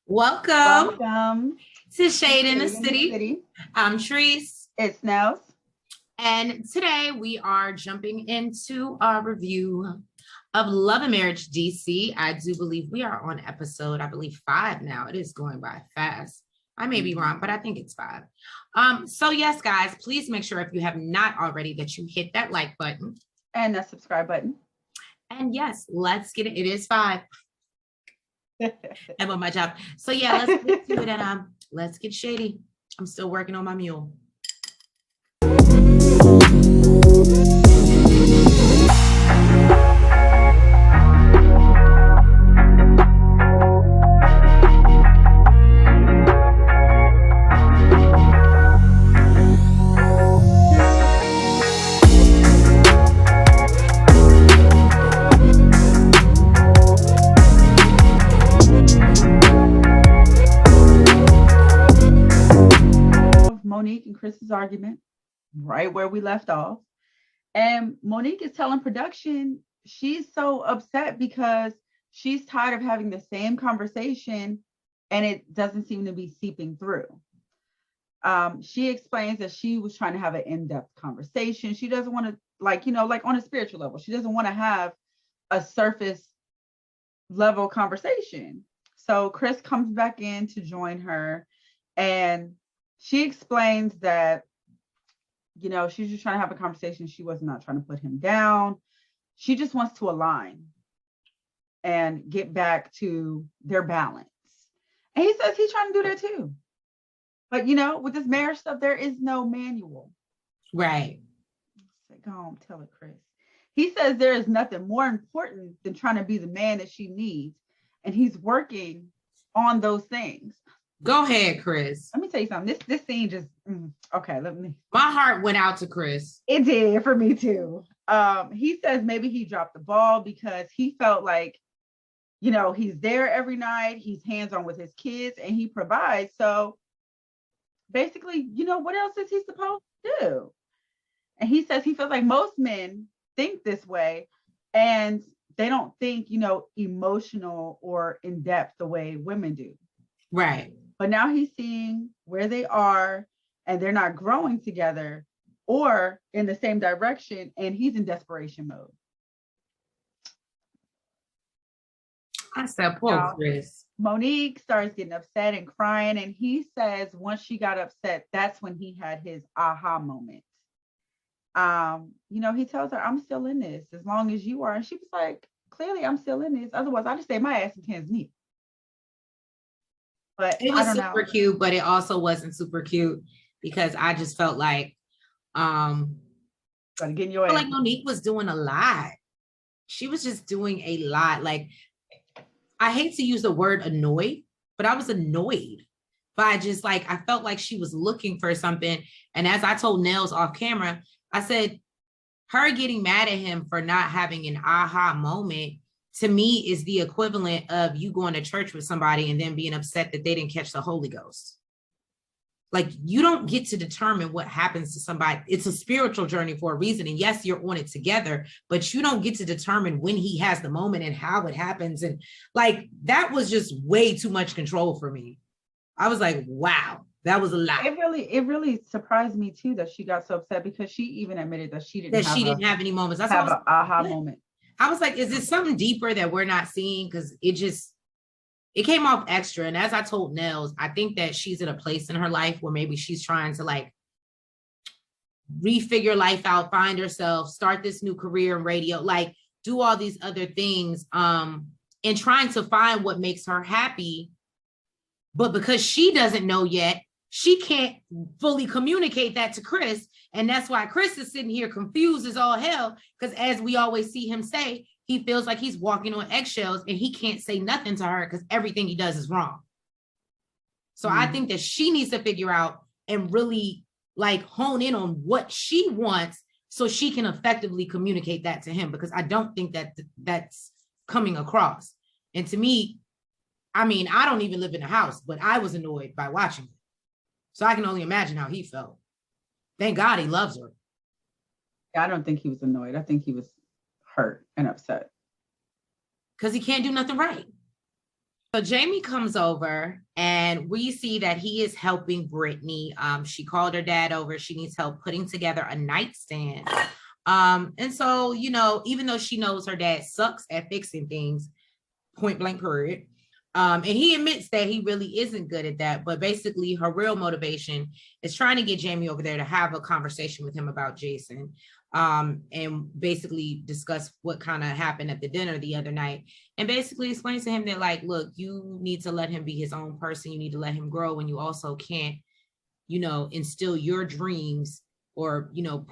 Welcome Welcome to Shade in the Shade in the City. City. I'm Treese. It's Nels. And today we are jumping into our review of Love and Marriage DC. I do believe we are on episode, 5 now. It is going by fast. I may be wrong, but I think it's 5. So yes, guys, please make sure if you have not already that you hit that like button. And that subscribe button. And yes, let's get it. It is 5. I'm on my job. So yeah, let's get to it and let's get shady. I'm still working on my mule. Monique and Chris's argument, right where we left off. And Monique is telling production she's so upset because she's tired of having the same conversation and it doesn't seem to be seeping through. She explains that she was trying to have an in-depth conversation. She doesn't want to, like on a spiritual level, she doesn't want to have a surface level conversation. So Chris comes back in to join her and she explains that, she's just trying to have a conversation. She was not trying to put him down. She just wants to align and get back to their balance. And he says he's trying to do that too. But, with this marriage stuff, there is no manual. Right. Go home, tell it, Chris. He says there is nothing more important than trying to be the man that she needs. And he's working on those things. Go ahead, Chris. Let me tell you something. This scene just okay. My heart went out to Chris. It did for me too. He says maybe he dropped the ball because he felt like, he's there every night. He's hands-on with his kids and he provides. So basically, what else is he supposed to do? And he says he feels like most men think this way and they don't think, emotional or in depth the way women do. Right. But now he's seeing where they are and they're not growing together or in the same direction. And he's in desperation mode. I said, poor Chris. Monique starts getting upset and crying. And he says once she got upset, that's when he had his aha moment. He tells her, I'm still in this as long as you are. And she was like, clearly I'm still in this. Otherwise, I just stay my ass in Tanzania. But it was super cute, but it also wasn't super cute because I just felt like gotta get in your ass. Like Monique was doing a lot. She was just doing a lot. Like, I hate to use the word annoyed, but I was annoyed by just like, I felt like she was looking for something. And as I told Nels off camera, I said, her getting mad at him for not having an aha moment to me is the equivalent of you going to church with somebody and then being upset that they didn't catch the Holy Ghost. Like, you don't get to determine what happens to somebody. It's a spiritual journey for a reason. And yes, you're on it together, but you don't get to determine when he has the moment and how it happens. And like, that was just way too much control for me. I was like, wow, that was a lot. It really surprised me too that she got so upset because she even admitted that she didn't have any moments. That's have an aha moment. I was like, is this something deeper that we're not seeing? Because it came off extra. And as I told Nels, I think that she's in a place in her life where maybe she's trying to like refigure life out, find herself, start this new career in radio, like do all these other things, and trying to find what makes her happy. But because she doesn't know yet, she can't fully communicate that to Chris. And that's why Chris is sitting here confused as all hell. Because as we always see him say, he feels like he's walking on eggshells and he can't say nothing to her because everything he does is wrong. So I think that she needs to figure out and really like hone in on what she wants so she can effectively communicate that to him, because I don't think that that's coming across. And to me, I mean, I don't even live in a house, but I was annoyed by watching it. So I can only imagine how he felt. Thank God he loves her. I don't think he was annoyed. I think he was hurt and upset. Because he can't do nothing right. So Jamie comes over and we see that he is helping Brittany. She called her dad over. She needs help putting together a nightstand. And so, you know, even though she knows her dad sucks at fixing things, point blank period. And he admits that he really isn't good at that. But basically, her real motivation is trying to get Jamie over there to have a conversation with him about Jason. And basically discuss what kind of happened at the dinner the other night, and basically explains to him that, like, look, you need to let him be his own person. You need to let him grow, and you also can't, you know, instill your dreams or, you know,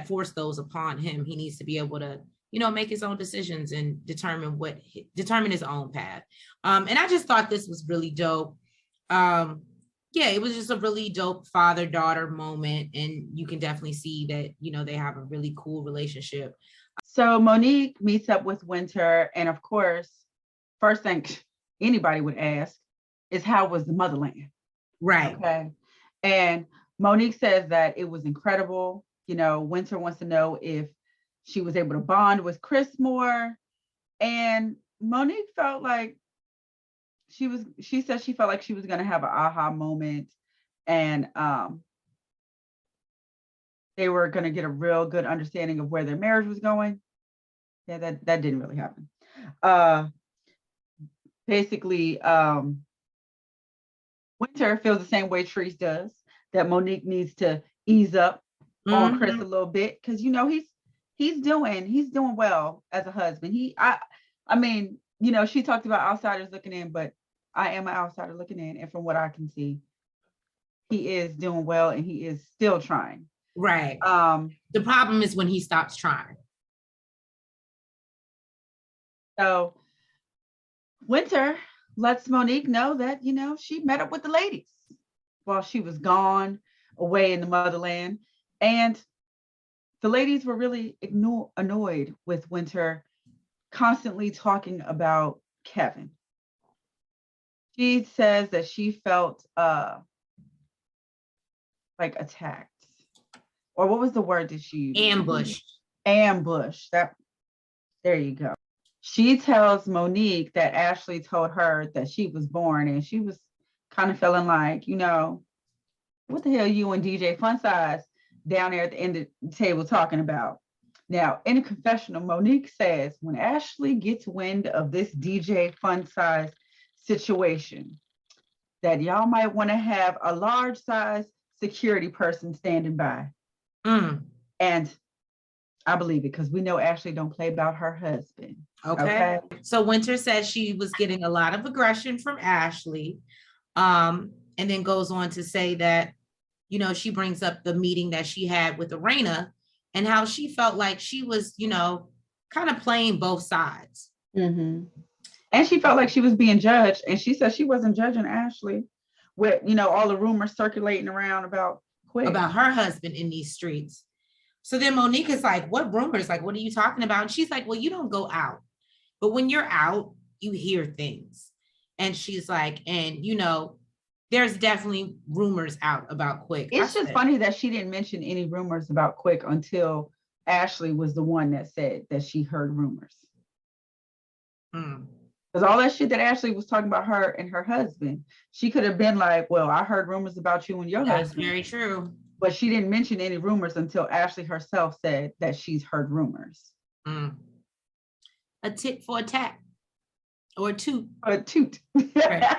force those upon him. He needs to be able to, you know, make his own decisions and determine his own path. And I just thought this was really dope. Yeah, it was just a really dope father-daughter moment. And you can definitely see that, you know, they have a really cool relationship. So Monique meets up with Winter. And of course, first thing anybody would ask is, how was the motherland? Right. Okay. And Monique says that it was incredible. You know, Winter wants to know if she was able to bond with Chris more. And Monique felt like she said she felt like she was going to have an aha moment, and they were going to get a real good understanding of where their marriage was going. Yeah, that didn't really happen. Basically, Winter feels the same way Treese does, that Monique needs to ease up on Chris a little bit, because, you know, he's doing well as a husband. I mean, you know, she talked about outsiders looking in, but I am an outsider looking in, and from what I can see, he is doing well and he is still trying. Right. The problem is when he stops trying. So Winter lets Monique know that, you know, she met up with the ladies while she was gone away in the motherland. And the ladies were really annoyed with Winter constantly talking about Kevin. She says that she felt like attacked. Or what was the word that she used? Ambushed. There you go. She tells Monique that Ashley told her that she was born, and she was kind of feeling like, you know, what the hell you and DJ Funsize down there at the end of the table talking about? Now, in a confessional, Monique says when Ashley gets wind of this DJ Funsize situation, that y'all might want to have a large size security person standing by. And I believe it, because we know Ashley don't play about her husband. Okay. So Winter said she was getting a lot of aggression from Ashley. And then goes on to say that, you know, she brings up the meeting that she had with Arena and how she felt like she was, you know, kind of playing both sides. And she felt like she was being judged. And she said she wasn't judging Ashley with, you know, all the rumors circulating around about her husband in these streets. So then Monique is like, what rumors? Like, what are you talking about? And she's like, well, you don't go out. But when you're out, you hear things. And she's like, and, you know, there's definitely rumors out about Quick. It's just funny that she didn't mention any rumors about Quick until Ashley was the one that said that she heard rumors. Because all that shit that Ashley was talking about her and her husband, she could have been like, well, I heard rumors about you and your husband. That's very true. But she didn't mention any rumors until Ashley herself said that she's heard rumors. A tit for a tat, or a toot. A toot. Right.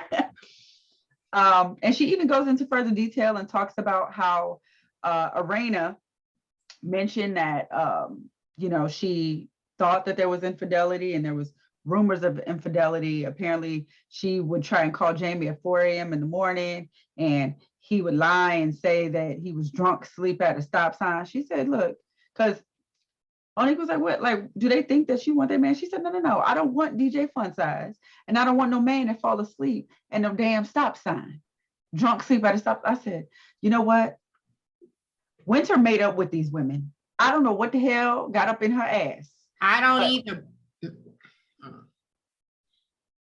And she even goes into further detail and talks about how Arena mentioned that, you know, she thought that there was infidelity and there was rumors of infidelity. Apparently, she would try and call Jamie at 4 a.m. in the morning, and he would lie and say that he was drunk, asleep at a stop sign. She said, look, because Monique was like, what? Like, do they think that you want that man? She said, no. I don't want DJ Funsize. And I don't want no man that fall asleep at no damn stop sign. Drunk, sleep at a stop. I said, you know what? Winter made up with these women. I don't know what the hell got up in her ass. I don't either.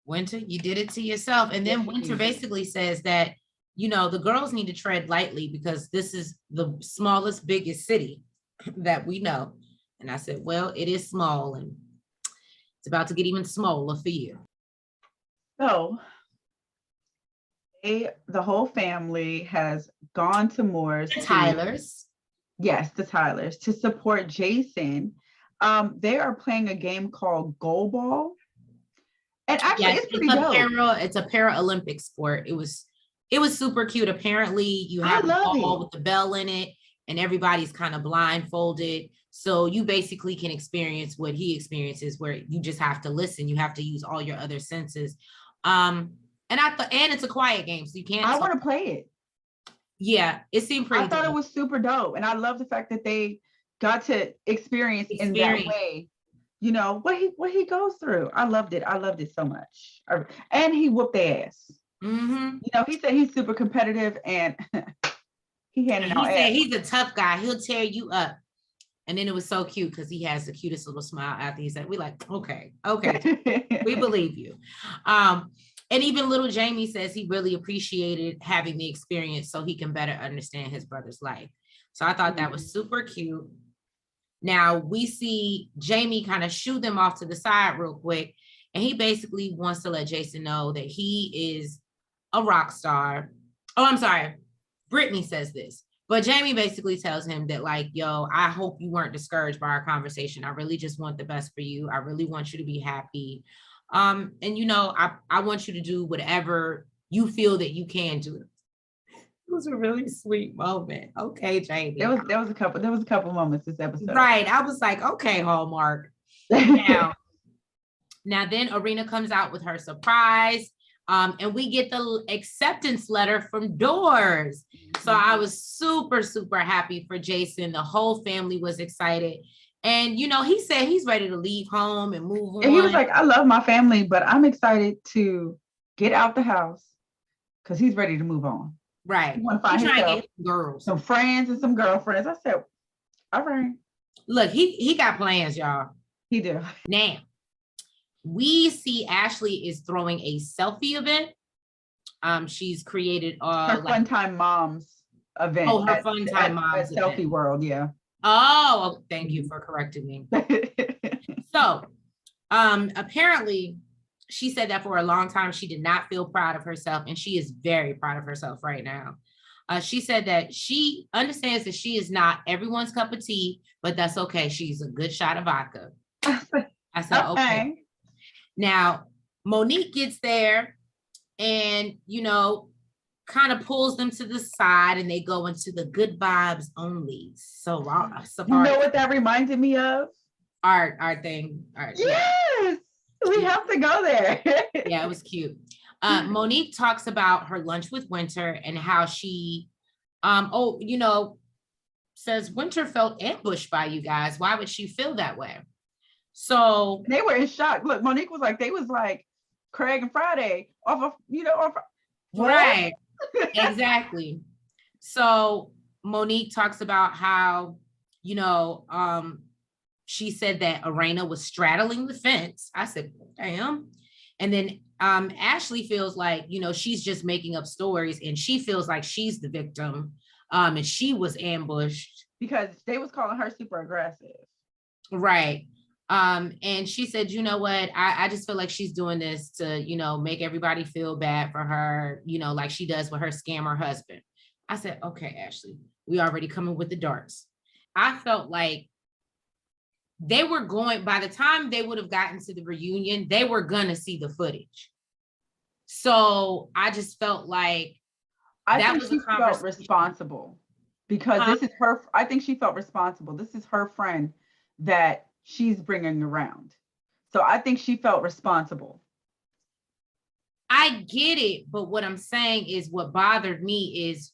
Winter, you did it to yourself. And then Winter basically says that, you know, the girls need to tread lightly because this is the smallest, biggest city that we know. And I said, well, it is small and it's about to get even smaller for you. So the whole family has gone to Moore's. The Tylers. Yes, the Tylers, to support Jason. They are playing a game called Goal Ball. And actually, Yes, it's pretty dope. it's a Paralympic sport. It was super cute. Apparently, you I have a love ball it. with the bell in it, and everybody's kind of blindfolded. So you basically can experience what he experiences, where you just have to listen. You have to use all your other senses. And and it's a quiet game, so you can't I talk. want to play it. Yeah, it seemed pretty I thought dope. it was super dope. And I love the fact that they got to experience in that way, you know, what he goes through. I loved it. I loved it so much. And he whooped their ass. Mm-hmm. You know, he said he's super competitive and he handed out ass. He's a tough guy. He'll tear you up. And then it was so cute because he has the cutest little smile after he said, "We like, okay, we believe you." And even little Jamie says he really appreciated having the experience so he can better understand his brother's life. So I thought that was super cute. Now we see Jamie kind of shoo them off to the side real quick. And he basically wants to let Jason know that he is a rock star. Oh, I'm sorry. Brittany says this. But Jamie basically tells him that, like, yo, I hope you weren't discouraged by our conversation. I really just want the best for you. I really want you to be happy. And you know, I want you to do whatever you feel that you can do. It was a really sweet moment. Okay, Jamie. There was a couple moments this episode. Right. I was like, okay, Hallmark. Now then Arena comes out with her surprise. And we get the acceptance letter from Doors. So I was super, super happy for Jason. The whole family was excited. And, you know, he said he's ready to leave home and move on. And he was like, I love my family, but I'm excited to get out the house because he's ready to move on. Right. He want to find himself girls, some friends and some girlfriends. I said, all right. Look, he got plans, y'all. He do. Now, we see Ashley is throwing a selfie event. She's created her Fun Time Moms event. Oh, her Fun Time Moms event. Selfie World, yeah. Oh, thank you for correcting me. So, apparently, she said that for a long time she did not feel proud of herself, and she is very proud of herself right now. She said that she understands that she is not everyone's cup of tea, but that's okay. She's a good shot of vodka. I said, okay. Now, Monique gets there and, you know, kind of pulls them to the side and they go into the good vibes only. So, you know what that reminded me of? Our thing. Yes, we have to go there. Yeah, it was cute. Monique talks about her lunch with Winter and how she, says Winter felt ambushed by you guys. Why would she feel that way? So they were in shock. Look, Monique was like, they was like Craig and Friday off of, right. Exactly. So Monique talks about how, she said that Arena was straddling the fence. I said, damn. And then Ashley feels like, she's just making up stories and she feels like she's the victim. And she was ambushed. Because they was calling her super aggressive. Right. And she said, you know what, I just feel like she's doing this to, make everybody feel bad for her, like she does with her scammer husband. I said, okay, Ashley, we already coming with the darts. I felt like they were by the time they would have gotten to the reunion, they were going to see the footage. So I just felt like I think she felt responsible because this is her. I think she felt responsible. This is her friend that she's bringing around. So I think she felt responsible. I get it. But what I'm saying is what bothered me is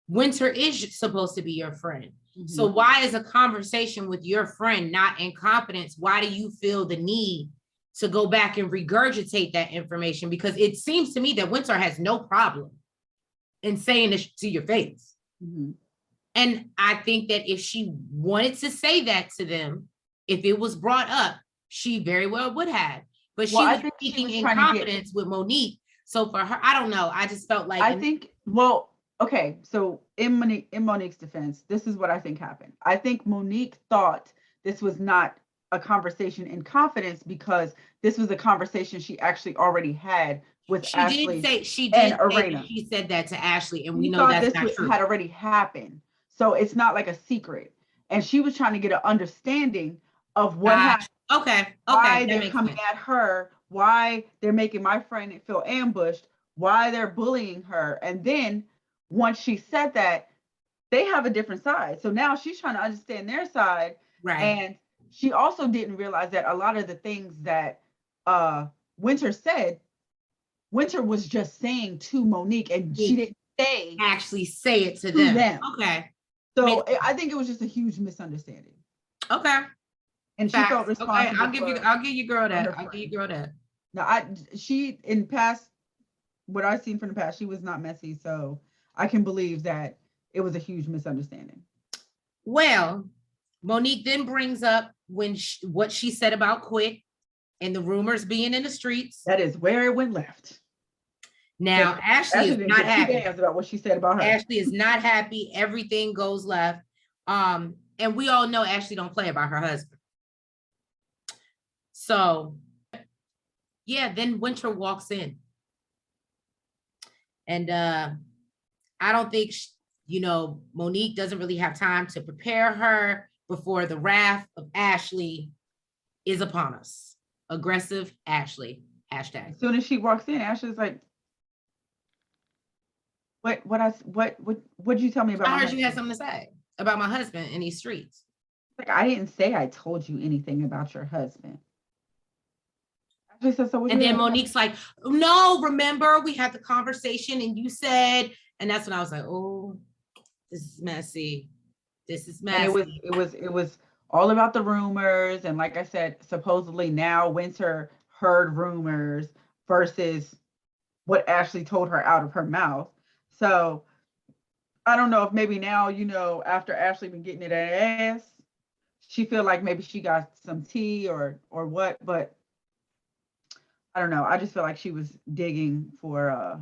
Winter is supposed to be your friend. Mm-hmm. So why is a conversation with your friend not in confidence? Why do you feel the need to go back and regurgitate that information? Because it seems to me that Winter has no problem in saying this to your face. Mm-hmm. And I think that if she wanted to say that to them, if it was brought up, she very well would have. But she was speaking in confidence with Monique. So for her, I don't know. I just felt like okay. So in Monique's defense, this is what I think happened. I think Monique thought this was not a conversation in confidence because this was a conversation she actually already had with She Ashley did say and that Arena. she said that to Ashley, and we We know thought that's this not true. had already happened, so it's not like a secret. And she was trying to get an understanding of what happened. Okay, why that they're makes coming sense. at her, why they're making my friend feel ambushed, why they're bullying her. And then once she said that, they have a different side. So now she's trying to understand their side. Right. And she also didn't realize that a lot of the things that Winter said, Winter was just saying to Monique, and she didn't actually say it to them. Okay. So I think it was just a huge misunderstanding. Okay. And she felt responsible. Okay, I'll give you girl that. I'll give you girl that. No, she in past, what I've seen from the past, she was not messy. So I can believe that it was a huge misunderstanding. Well, Monique then brings up what she said about Quick and the rumors being in the streets. That is where it went left. Now, so Ashley is not happy about what she said about her. Ashley is not happy. Everything goes left. And we all know Ashley don't play about her husband. So, yeah, then Winter walks in. And I don't think, Monique doesn't really have time to prepare her before the wrath of Ashley is upon us. Aggressive Ashley, hashtag. As soon as she walks in, Ashley's like, what did you tell me about I my heard husband? you had something to say about my husband in these streets. Like, I didn't say I told you anything about your husband. Ashley said, so what? And then Monique's like, no, remember we had the conversation and you said, and that's when I was like, oh, this is messy. This is messy. And it was all about the rumors. And like I said, supposedly now Winter heard rumors versus what Ashley told her out of her mouth. So I don't know if maybe now, after Ashley been getting it at ass, she feel like maybe she got some tea or what, but I don't know. I just feel like she was digging for,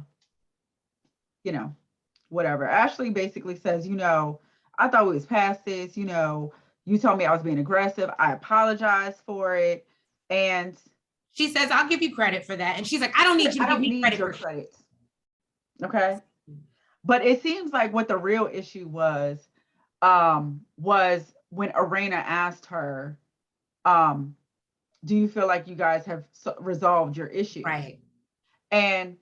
whatever. Ashley basically says, I thought we was past this, you told me I was being aggressive. I apologize for it. And she says, I'll give you credit for that. And she's like, I don't need you to give me credit for credit. Okay. But it seems like what the real issue was when Arena asked her, do you feel like you guys have resolved your issue? Right. And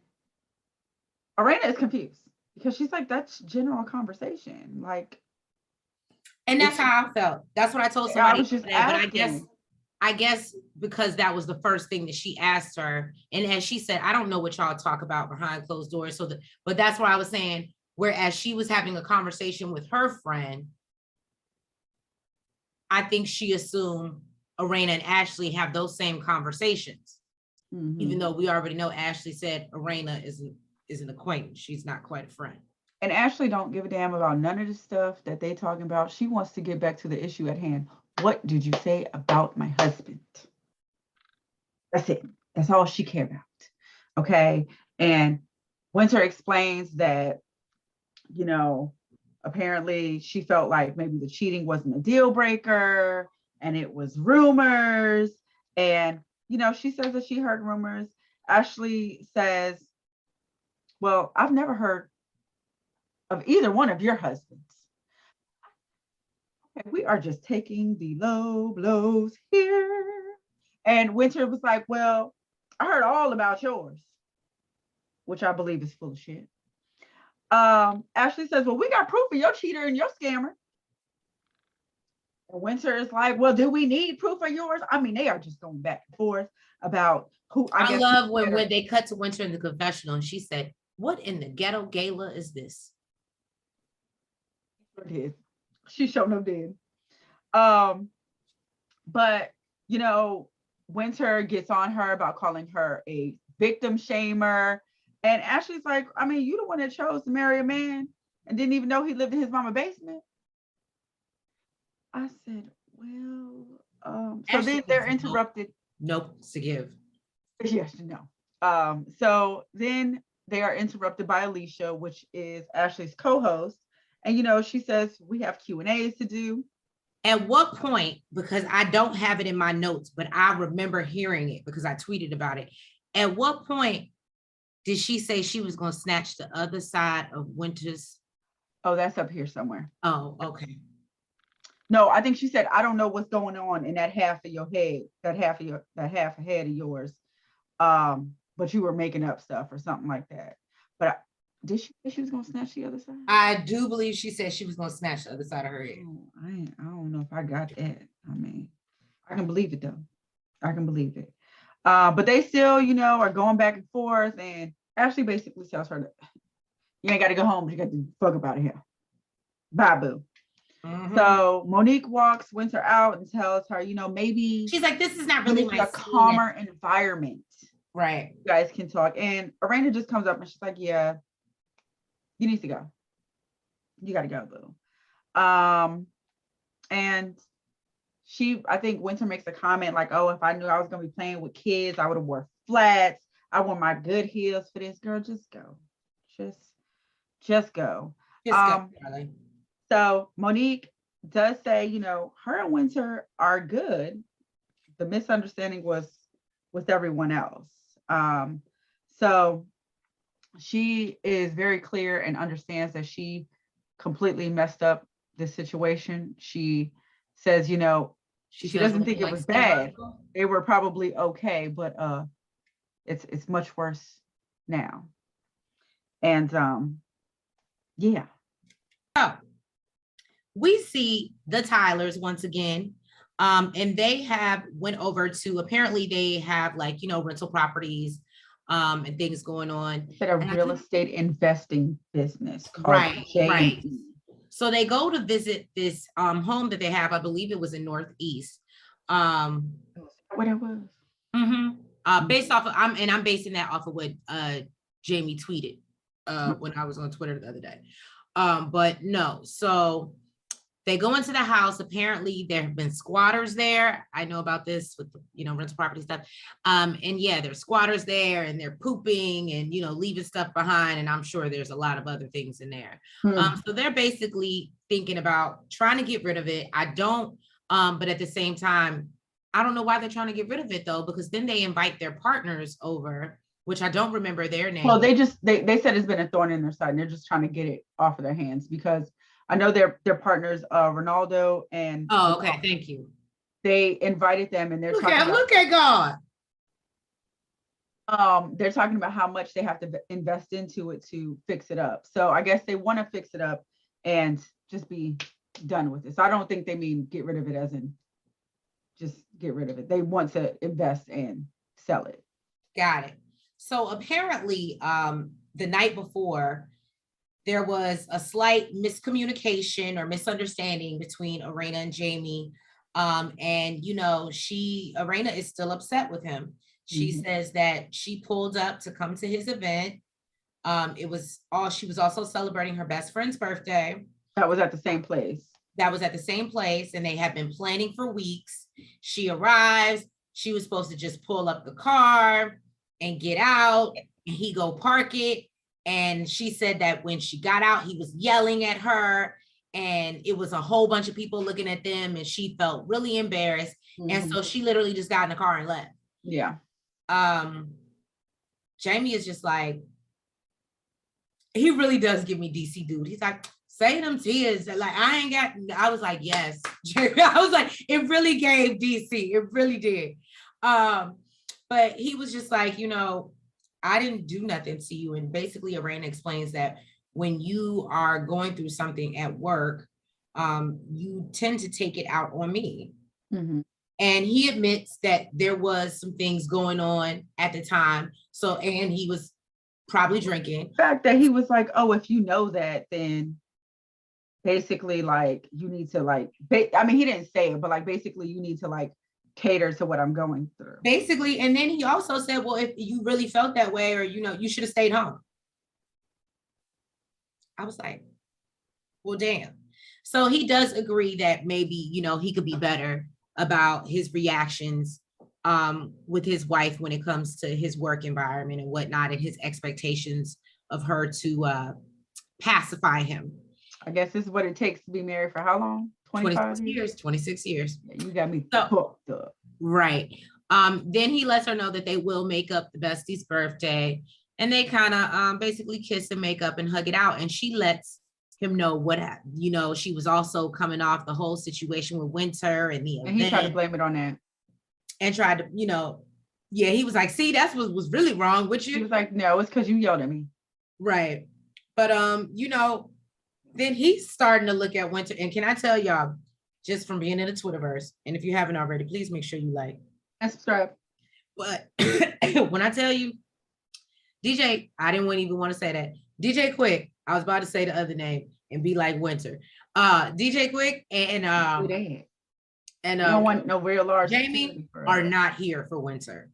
Arena is confused because she's like, that's general conversation. Like, and that's how I felt. That's what I told somebody. I was just today, but I guess because that was the first thing that she asked her. And as she said, I don't know what y'all talk about behind closed doors. But that's what I was saying. Whereas she was having a conversation with her friend, I think she assumed Arena and Ashley have those same conversations. Mm-hmm. Even though we already know Ashley said Arena is an acquaintance. She's not quite a friend. And Ashley don't give a damn about none of the stuff that they talking about. She wants to get back to the issue at hand. What did you say about my husband? That's it. That's all she cared about. Okay. And Winter explains that, apparently she felt like maybe the cheating wasn't a deal breaker and it was rumors. And, she says that she heard rumors. Ashley says, well, I've never heard of either one of your husbands. Okay, we are just taking the low blows here. And Winter was like, well, I heard all about yours, which I believe is full of shit. Ashley says, well, we got proof of your cheater and your scammer. And Winter is like, well, do we need proof of yours? I mean, they are just going back and forth about who. I love when they cut to Winter in the confessional and she said, what in the ghetto gala is this? Did. She showed no did. But Winter gets on her about calling her a victim shamer. And Ashley's like, I mean, you the one that chose to marry a man and didn't even know he lived in his mama's basement. I said, well, so then they're interrupted. Nope, to give. Yes, no. So then they are interrupted by Alicia, which is Ashley's co-host. And, she says, we have Q&As to do. At what point, because I don't have it in my notes, but I remember hearing it because I tweeted about it. At what point did she say she was going to snatch the other side of Winter's? Oh, that's up here somewhere. Oh, okay. No, I think she said, I don't know what's going on in that half of your head, that half head of yours. But you were making up stuff or something like that. But did she say she was going to snatch the other side? I do believe she said she was going to snatch the other side of her head. Oh, I don't know if I got that. I mean, I can believe it though. I can believe it. But they still, are going back and forth. And Ashley basically tells her that you ain't got to go home, but you got to fuck up out of here. Bye, boo. Mm-hmm. So Monique walks Winter out and tells her, maybe she's like, this is not really a calmer environment. Right. You guys can talk. And Arena just comes up and she's like, yeah, you need to go. You got to go, boo. And I think Winter makes a comment like, oh, if I knew I was going to be playing with kids, I would have wore flats. I wore my good heels for this. Girl, just go. Just go. So Monique does say, her and Winter are good. The misunderstanding was with everyone else. So she is very clear and understands that she completely messed up the situation. She says, she doesn't think it was bad. They were probably okay, but it's much worse now. And yeah. So we see the Tylers once again. And they went over to, apparently they have rental properties and things going on. It's a real estate investing business called right. So they go to visit this home that they have. I believe it was in Northeast. What it was. Mm-hmm. Based off of, I'm basing that off of what Jamie tweeted when I was on Twitter the other day. But no, so they go into the house. Apparently there have been squatters there. I know about this with, rental property stuff. And yeah, there's squatters there and they're pooping and, leaving stuff behind. And I'm sure there's a lot of other things in there. So they're basically thinking about trying to get rid of it. I don't, but at the same time, I don't know why they're trying to get rid of it though, because then they invite their partners over, which I don't remember their name. Well, they said it's been a thorn in their side and they're just trying to get it off of their hands because I know their partners, Ronaldo and. Oh, okay. Thank you. They invited them and they're look at God. They're talking about how much they have to invest into it to fix it up. So I guess they want to fix it up and just be done with it. So I don't think they mean get rid of it as in just get rid of it. They want to invest and sell it. Got it. So apparently, the night before, there was a slight miscommunication or misunderstanding between Arena and Jamie. And, Arena is still upset with him. She says that she pulled up to come to his event. She was also celebrating her best friend's birthday. That was at the same place. And they had been planning for weeks. She arrives. She was supposed to just pull up the car and get out and he go park it. And she said that when she got out, he was yelling at her and it was a whole bunch of people looking at them and she felt really embarrassed. And so she literally just got in the car and left. Yeah. Jamie is just like, he really does give me DC dude. He's like, say them tears. Like, I was like, yes. I was like, it really gave DC. It really did. But he was just like, I didn't do nothing to you. And basically Arena explains that when you are going through something at work, you tend to take it out on me. And he admits that there was some things going on at the time. So, and he was probably drinking. The fact that he was like, oh, if you know that, then basically like you need to like, he didn't say it, but like basically you need to like cater to what I'm going through. Basically. And then he also said, well, if you really felt that way or, you should have stayed home. I was like, well, damn. So he does agree that maybe, he could be better about his reactions with his wife when it comes to his work environment and whatnot and his expectations of her to pacify him. I guess this is what it takes to be married for how long? 26 years. Yeah, you got me hooked up. Right. Then he lets her know that they will make up the bestie's birthday. And they kind of basically kiss and make up and hug it out. And she lets him know what happened. You know, she was also coming off the whole situation with Winter and the event. And he tried to blame it on that. And tried to, you know, yeah, he was like, see, that's what was really wrong with you. He was like, no, it's because you yelled at me. Right. But, you know, then he's starting to look at Winter. And can I tell y'all, just from being in the Twitterverse, and if you haven't already, please make sure you like and subscribe. But when I tell you, DJ, I didn't even want to say that. DJ Quick, I was about to say the other name and be like Winter. DJ Quick and no one, no real large Jamie are not here for Winter.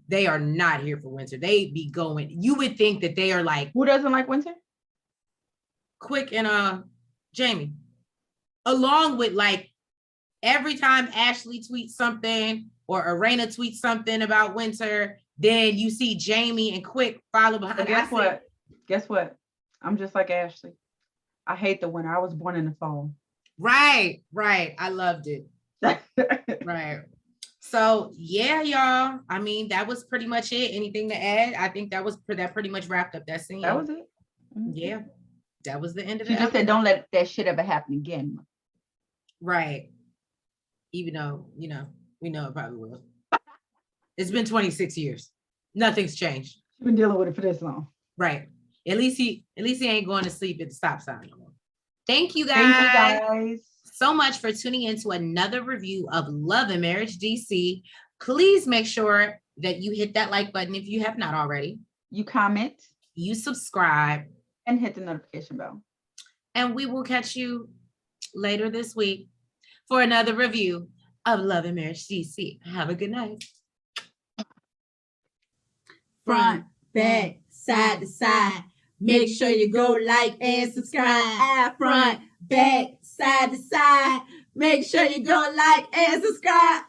They are not here for Winter. They be going. You would think that they are like, who doesn't like Winter? Quick and Jamie. Along with like every time Ashley tweets something or Arena tweets something about Winter, then you see Jamie and Quick follow behind. But guess what? I'm just like Ashley. I hate the winter. I was born in the fall. Right. I loved it. Right. So yeah, y'all. I mean, that was pretty much it. Anything to add? I think that pretty much wrapped up that scene. That was it. Mm-hmm. Yeah. That was the end of it. She just said, don't let that shit ever happen again. Right. Even though, you know, we know it probably will. It's been 26 years. Nothing's changed. She's been dealing with it for this long. Right. At least he ain't going to sleep at the stop sign no more. Thank you guys so much for tuning in to another review of Love and Marriage DC. Please make sure that you hit that like button if you have not already. You comment. You subscribe. And hit the notification bell. And we will catch you later this week for another review of Love and Marriage DC. Have a good night. Front, back, side to side. Make sure you go like and subscribe. Front, back, side to side. Make sure you go like and subscribe.